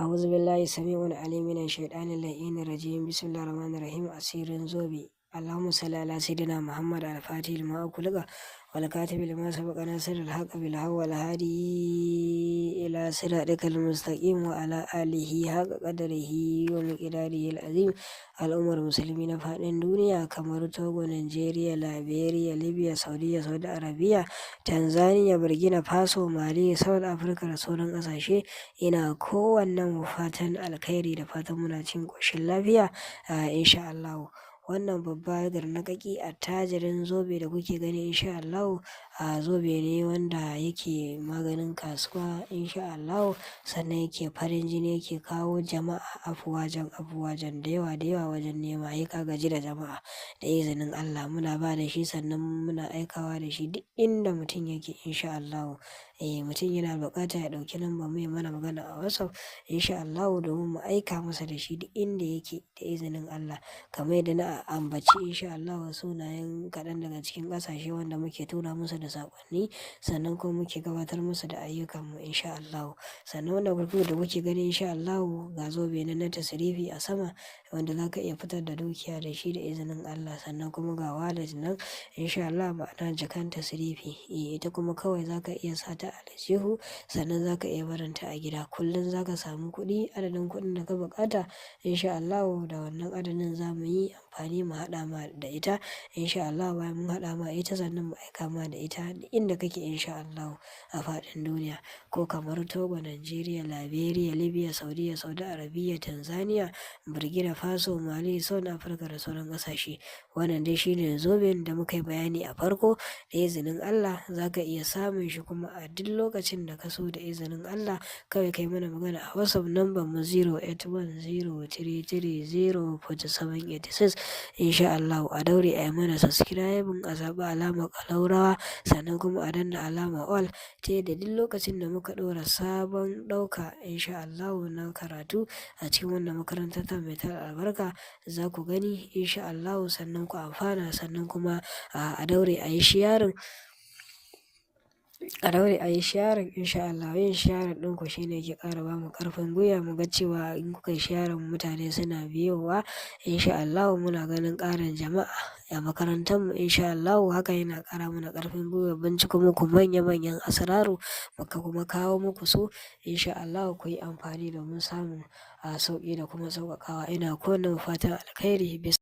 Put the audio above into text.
أعوذ بالله السميع العليم من الشيطان اللعين الرجيم. بسم الله الرحمن الرحيم. أسير زوبي. اللهم صل على سيدنا محمد الفاتح لما أغلق والكاتب لما سبق ناصر الحق بالحق والهادي إلى صراطك المستقيم وعلى آله حق قدره ومقداره العظيم. الأمر المسلمين فادin duniya kamar Togo, Nigeria, Liberia, Libya, Saudiya, Saudi Arabia, Tanzania, Burkina Faso, Mali, South Africa da sauran ƙasashe. Ina kowannen fatan alkhairi da fatan muna cikin ƙoshin lafiya insha Allah. Wannan babba garnaƙaƙi attajirin zobe da kuke gani insha Allah zobe ne wanda yake maganin kasuwa insha Allah, sannan yake farin jini, yake kawo jama'a afuwajen da yawa wajen nema. Ka gaji da jama'a da izinin Allah muna ba da shi, sannan muna aikawa da shi duk inda mutum yake insha Allah. Mutum yana buƙata ya ɗauki lamba mu mana magana a WhatsApp insha Allah domin mu aika masa da shi duk inda yake da izinin Allah. Kamar yadda na ambaci insha Allah sunayen kaɗan daga cikin ƙasashe wanda muke tura musu da saƙonni, sannan kuma muke gabatar musu da ayyukanmu insha Allah. Sannan wannan gurgu da kuke gani insha Allah ga zobe na tasrifi a sama wanda za ka iya fitar da dukiya da shi da izinin Allah. Sannan kuma ga wallet nan insha Allah ma'ana jakan tasrifi, ita kuma kawai za ka iya sa ta aljihu, sannan za ka iya barinta a gida. Kullum za ka samu kuɗi, adadin kuɗin da ka buƙata insha Allah da wannan adadin za mu yi amfani mu haɗa ma da ita insha Allah. Bayan mun haɗa ma ita sannan mu aika ma da ita inda kake insha Allah a faɗin duniya, ko kamar Togo, Nigeria, Liberia, Libya, Saudiya, Saudi Arabia, Tanzania, Burkina Faso, Mali, South Africa da sauran ƙasashe. Wannan dai shine zoben da muka yi bayani a farko. Da izinin Allah za ka iya samun shi kuma a duk lokacin da ka so da izinin Allah. Kawai kai mana magana a WhatsApp number mu 081033048786 insha Allah. A daure a yi mana subscribe, a zaɓi alamar ƙalaurawa, sannan kuma a danna alamar all ta yadda duk lokacin da muka ɗora sabon ɗauka insha Allah na karatu a cikin wannan makarantar ta mai tara albarka za ku gani insha Allah, sannan ku amfana. Sannan kuma a daure a yi sharing insha Allah. Yin sharing ɗinku shine ke ƙara ba mu ƙarfin gwiwa mu ga cewa in kuka yi sharing mutane suna biyowa insha Allah. Muna ganin ƙarin jama'a a makarantar mu insha Allah. Haka yana ƙara mana ƙarfin gwiwa binciko muku manya-manyan asraru muka kuma kawo muku su insha Allah. Ku yi amfani domin samun sauƙi da kuma sauƙaƙawa. Ina kowane fatan alkhairi.